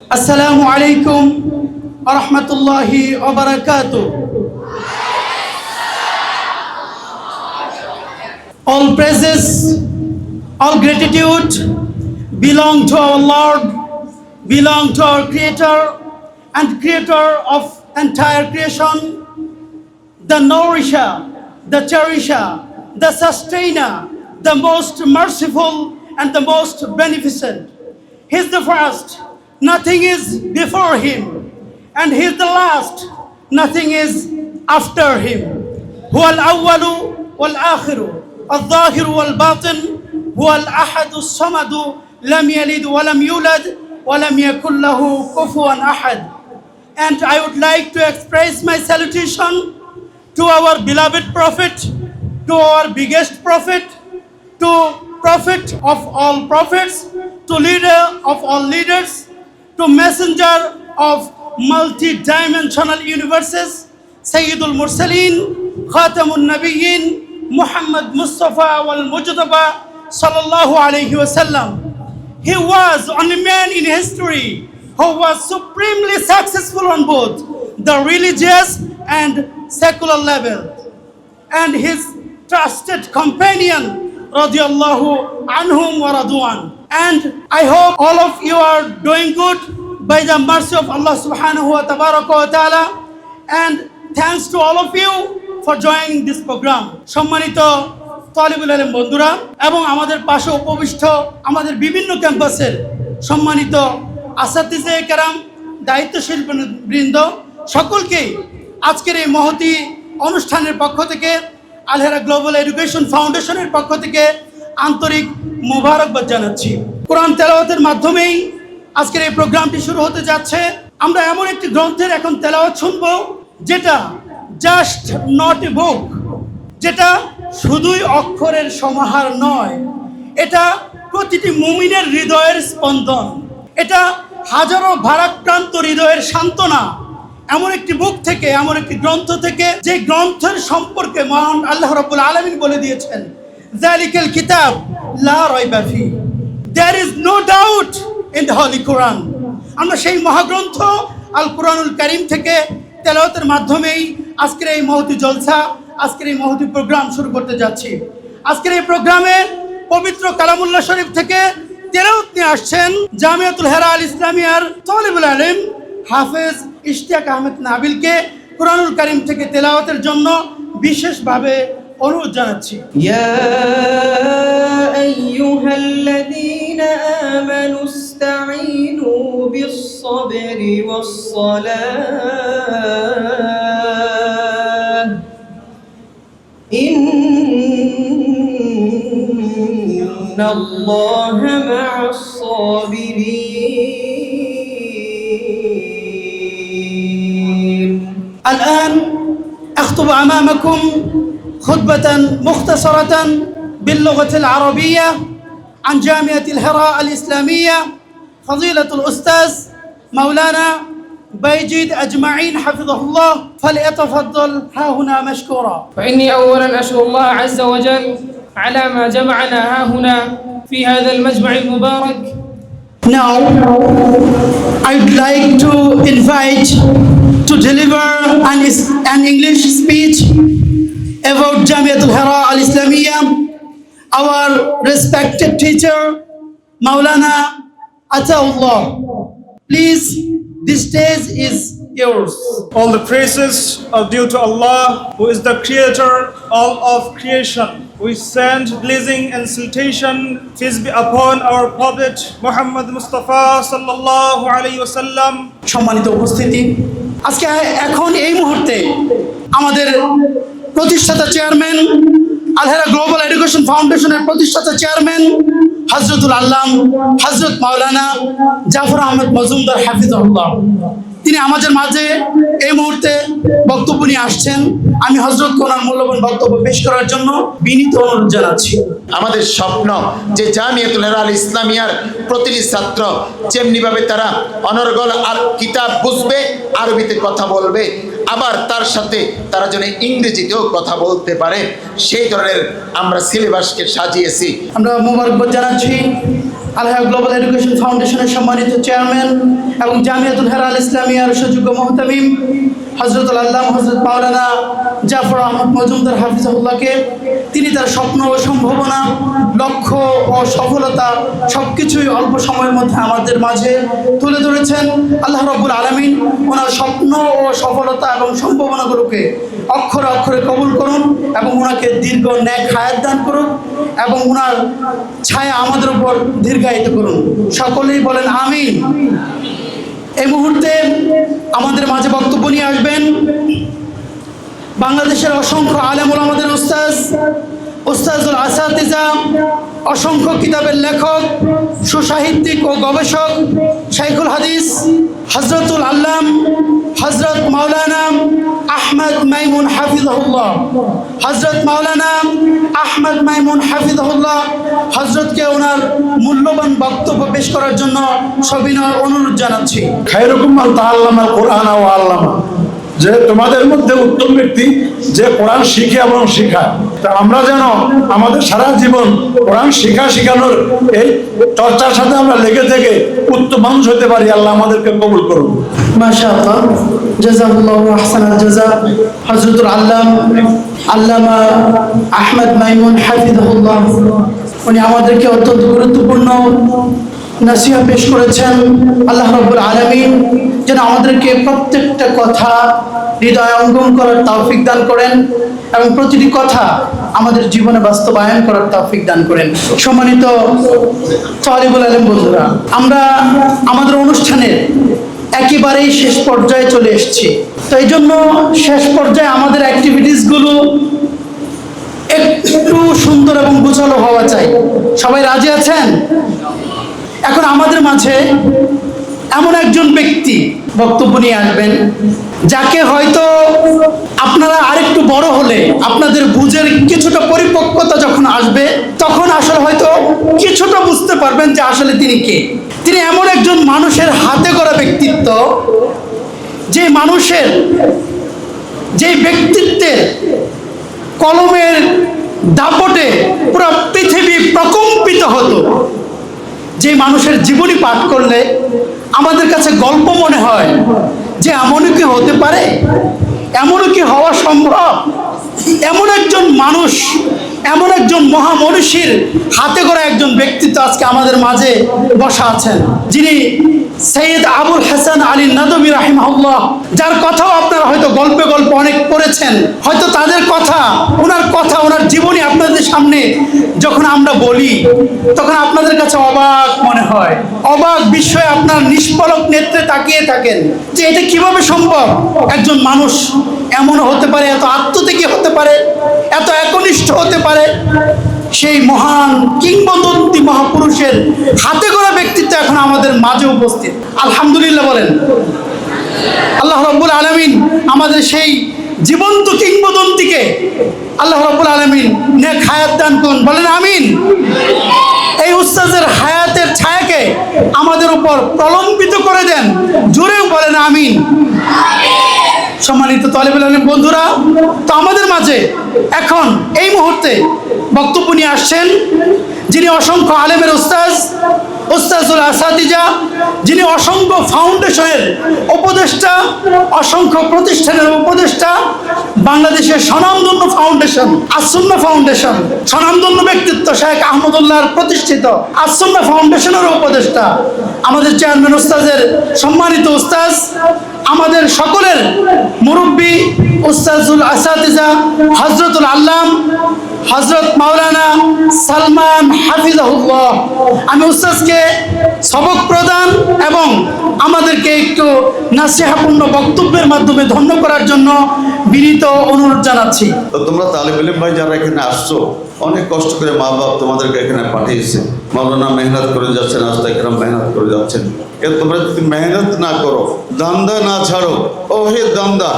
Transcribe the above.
Assalamu alaikum wa rahmatullahi wa barakatuh. All praises, all gratitude belong to our Lord, belong to our Creator and Creator of entire creation, the nourisher, the cherisher, the sustainer, the most merciful and the most beneficent. He is the first, nothing is before him, and he is the last, nothing is after him. هو الأول والآخر الظاهر والباطن هو الأحد الصمد لم يلد ولم يولد ولم يكن له كفوا أحد. And I would like to express my salutation to our beloved Prophet, to our biggest Prophet, to Prophet of all prophets, to leader of all leaders, to messenger of multi-dimensional universes, Sayyidul Mursaleen, Khatamun Nabiyyin, Muhammad Mustafa wal Mujtaba sallallahu alayhi wasallam. He was only man in history who was supremely successful on both the religious and secular level. And his trusted companion, radiallahu anhum wa radwan. And I hope all of you are doing good by the mercy of Allah subhanahu wa ta'ala. And thanks to all of you for joining this program. সম্মানিত তালিবুল ইলম বন্ধুরা এবং আমাদের পাশে উপবিষ্ট আমাদের বিভিন্ন ক্যাম্পাসের সম্মানিত আসাতিজে কেরাম, দায়িত্বশীল বৃন্দ, সকলকেই আজকের এই মহতী অনুষ্ঠানের পক্ষ থেকে আল হেরা গ্লোবাল এডুকেশন ফাউন্ডেশনের পক্ষ থেকে আন্তরিক মোবারকবাদ জানাচ্ছি। কোরআন তেলাওয়াতের মাধ্যমেই আজকের এই প্রোগ্রামটি শুরু হতে যাচ্ছে। আমরা এমন একটি গ্রন্থের এখন তেলাওয়াত শুনব যেটা জাস্ট নট এ বুক, যেটা শুধুই অক্ষরের সমাহার নয়, এটা প্রতিটি মুমিনের হৃদয়ের স্পন্দন, এটা হাজারো ভারাক্রান্ত হৃদয়ের সান্ত্বনা। এমন একটি বুক থেকে, এমন একটি গ্রন্থ থেকে, যে গ্রন্থের সম্পর্কে মহান আল্লাহ রাব্বুল আলামিন বলে দিয়েছেন, যালিকাল কিতাব লা রাইবা ফি, there is no doubt in the holy Quran. আমরা সেই মহাগ্রন্থ আল কোরআনুল কারীম থেকে তেলাওয়াতের মাধ্যমেই আজকের এই মহতী জলসা, আজকের এই মহতী প্রোগ্রাম শুরু করতে যাচ্ছি। আজকের এই প্রোগ্রামে পবিত্র কালামুল্লাহ শরীফ থেকে তেলাওয়াত নিয়ে আসছেন জামিয়াতুল হেরা আল ইসলামিয়ার তালিবুল ইলম হাফেজ ইশতিয়াক আহমেদ নাবিলকে কোরআনুল কারীম থেকে তেলাওয়াতের জন্য বিশেষভাবে অনুরোধ জানাচ্ছি। ইয়া আইয়ুহাল্লাযীনা আমানু ইসতাঈনু বিস-সাবরি ওয়াস-সালাহ ইন্নাল্লাহা মা'আস-সাবিরিন। الآن أخطب أمامكم خطبة مختصرة باللغة العربية عن جامعة الهراء الإسلامية فضيلة الأستاذ مولانا بيجيد أجمعين حفظه الله، فليتفضل ها هنا مشكورا. فإني أولا أشكر الله عز وجل على ما جمعنا ها هنا في هذا المجمع المبارك. Now I'd like to invite to deliver an English speech about Jamiatul Hira al-Islamiyya our respected teacher Maulana Ataullah. Please, this stage is yours. All the praises are due to Allah, who is the creator all of creation. We send blessing and salutation, peace be upon our Prophet Muhammad Mustafa sallallahu alayhi wasallam. সম্মানিত উপস্থিতি, আজকে এখন এই মুহূর্তে আমাদের প্রতিষ্ঠাতা chairman, আল হেরা global education ফাউন্ডেশনের প্রতিষ্ঠাতা চেয়ারম্যান হযরতুল আল্লাম হযরত মাওলানা জাফর আহমেদ মজুমদার হাফিজাহুল্লাহ, তিনি আমাদের মাঝে এই মুহূর্তে বক্তব্য নিয়ে আসছেন। আমি হযরতকে ওনার মূল্যবান বক্তব্য পেশ করার জন্য বিনীত অনুরোধ জানাচ্ছি। আমাদের স্বপ্ন যে জামিয়াতুল হেরা আল ইসলামিয়ার প্রতিটি ছাত্র যেমনিভাবে তারা অনর্গল আর কিতাব বুঝবে, আরবিতে কথা বলবে, আবার তার সাথে তারা যেন ইংরেজিতেও কথা বলতে পারে, সেই ধরনের আমরা সিলেবাসকে সাজিয়েছি। আমরা মোবারকবাদ জানাচ্ছি আল হায়াত গ্লোবাল এডুকেশন ফাউন্ডেশনের সম্মানিত চেয়ারম্যান এবং জামিয়াতুল হেরাল ইসলামিয়ার সুযোগ্য মুহতামিম হযরতুল আল্লামা হযরত মাওলানা জাফর আহমদ মজুমদার হাফিজাহুল্লাহকে তিনি তার স্বপ্ন ও সম্ভাবনা, লক্ষ্য ও সফলতা সবকিছুই অল্প সময়ের মধ্যে আমাদের মাঝে তুলে ধরেছেন। আল্লাহ রাব্বুল আলামিন ওনার স্বপ্ন ও সফলতা এবং সম্ভাবনাগুলোকে অক্ষরে অক্ষরে কবুল করুন এবং ওনাকে দীর্ঘ নেক হায়াত দান করুন এবং ওনার ছায়া আমাদের উপর দীর্ঘায়িত করুন। সকলেই বলেন আমিন। এই মুহূর্তে আমাদের মাঝে বক্তব্য নিয়ে আসবেন বাংলাদেশের অসংখ্য আলেম ওলামাদের উস্তাজুল আসাতিজা, অসংখ্য কিতাবের লেখক, সুসাহিত্যিক ও গবেষক শাইখুল হাদিস হযরতুল আল্লাম হযরত মাওলানা আহমদ মাইমুন হাফিজাহুল্লাহ। হযরত মাওলানা আহমদ মাইমুন হাফিজাহুল্লাহ হযরতকে ওনার মূল্যবান বক্তব্য পেশ করার জন্য সবিনয় অনুরোধ জানাচ্ছি। খায়রুকুম মান তাআল্লামাল কুরআন ওয়া আল্লামা, যে তোমাদের মধ্যে উত্তম ব্যক্তি যে কোরআন শিখে এবং শেখায়। তা আমরা যেন আমাদের সারা জীবন কোরআন শেখানোর এই চর্চার সাথে আমরা লেগে থেকে উত্তম মানুষ হতে পারি। আল্লাহ আমাদেরকে কবুল করুন। মাশাআল্লাহ, জাযাকাল্লাহু আহসানাল জাযা। হযরতুল আল্লামা আহমদ মাইমুন হাফিজাহুল্লাহ উনি আমাদেরকে অত্যন্ত গুরুত্বপূর্ণ নাসিহা পেশ করেছেন। আল্লাহ রাব্বুল আলামিন যেন আমাদেরকে প্রত্যেকটা কথা হৃদয়ে অঙ্গন করার তৌফিক দান করেন এবং প্রতিটি কথা আমাদের জীবনে বাস্তবায়ন করার তৌফিক দান করেন। সম্মানিত তালিবুল ইলম বন্ধুরা, আমরা আমাদের অনুষ্ঠানের একেবারেই শেষ পর্যায়ে চলে এসেছি। তো এই জন্য শেষ পর্যায়ে আমাদের অ্যাক্টিভিটিসগুলো একটু সুন্দর এবং গোছালো হওয়া চাই। সবাই রাজি আছেন? এখন আমাদের মাঝে এমন একজন ব্যক্তি বক্তব্য নিয়ে আসবেন যাকে হয়তো আপনারা আরেকটু বড় হলে আপনাদের বুঝের কিছুটা পরিপক্কতা যখন আসবে তখন আসলে হয়তো কিছুটা বুঝতে পারবেন যে আসলে তিনি কে। তিনি এমন একজন মানুষের হাতে গড়া ব্যক্তিত্ব, যে মানুষের যে ব্যক্তিত্বের কলমের দাপটে পুরো পৃথিবী প্রকম্পিত হতো, যে মানুষের জীবনী পাঠ করলে আমাদের কাছে গল্প মনে হয় যে এমনও কি হতে পারে, এমনও কি হওয়া সম্ভব। এমন একজন মানুষ, এমন একজন মহামনীষীর হাতে গড়া একজন ব্যক্তিত্ব আজকে আমাদের মাঝে বসা আছেন, যিনি সৈয়দ আবুল হাসান আলী নদভী রাহিমাহুল্লাহ, যার কথাও আপনারা হয়তো গল্পে গল্পে অনেক পড়েছেন। হয়তো তাদের কথা, ওনার জীবনী আপনাদের সামনে যখন আমরা বলি তখন আপনাদের কাছে অবাক মনে হয়, অবাক বিস্ময়ে আপনার নিষ্পলক নেত্রে তাকিয়ে থাকেন যে এটা কিভাবে সম্ভব। একজন মানুষ এমনও হতে পারে, এত আত্মত্যাগী হতে পারে, এত একনিষ্ঠ হতে পারে। সেই মহান কিংবদন্তি মহাপুরুষের হাতে গড়া ব্যক্তিত্ব এখন আমাদের মাঝে উপস্থিত। আলহামদুলিল্লাহ বলেন। আল্লাহ রাব্বুল আলামিন আমাদের সেই জীবন্ত কিংবদন্তিকে আল্লাহ রাব্বুল আলামিন নেক হায়াত দান করুন, বলেন আমিন। এই উস্তাদের হায়াতের ছায়াকে আমাদের উপর প্রলম্বিত করে দেন, জোরে বলেন আমিন। সম্মানিত তালিবুল ইলম বন্ধুরা, তো আমাদের মাঝে এখন এই মুহূর্তে বক্তব্য নিয়ে আসছেন যিনি অসংখ্য আলেমের উস্তাজুল আসাতিজা, যিনি অসংখ্য ফাউন্ডেশনের উপদেষ্টা, অসংখ্য প্রতিষ্ঠানের উপদেষ্টা, বাংলাদেশের স্বনামধন্য ফাউন্ডেশন আস-সুন্নাহ ফাউন্ডেশন, স্বনামধন্য ব্যক্তিত্ব শেখ আহমদুল্লাহর প্রতিষ্ঠিত আস-সুন্নাহ ফাউন্ডেশনের উপদেষ্টা, আমাদের চেয়ারম্যান উস্তাদের সম্মানিত উস্তাজ, আমাদের সকলের মুরব্বী উস্তাজুল আসাতিজা হযরতুল আল্লাম হযরত মাওলানা সালমান হাফিজাহুল্লাহ। আমি উস্তাদকে সবক প্রদান এবং আমাদেরকে একটু নাসিহাপূর্ণ বক্তব্যের মাধ্যমে ধন্য করার জন্য বিনীত অনুরোধ জানাচ্ছি। তো তোমরা তালিবুল ইলম ভাই যারা এখানে আসছো, অনেক কষ্ট করে মা বাপ তোমাদেরকে এখানে পাঠিয়েছে। মাওলানা মেহনত করে যাচ্ছেন, আস্তে একরাম মেহনত করে যাচ্ছেন। তোমরা যদি মেহনত না করো, দান্দা না ছাড়ো, ও হে দান্দা,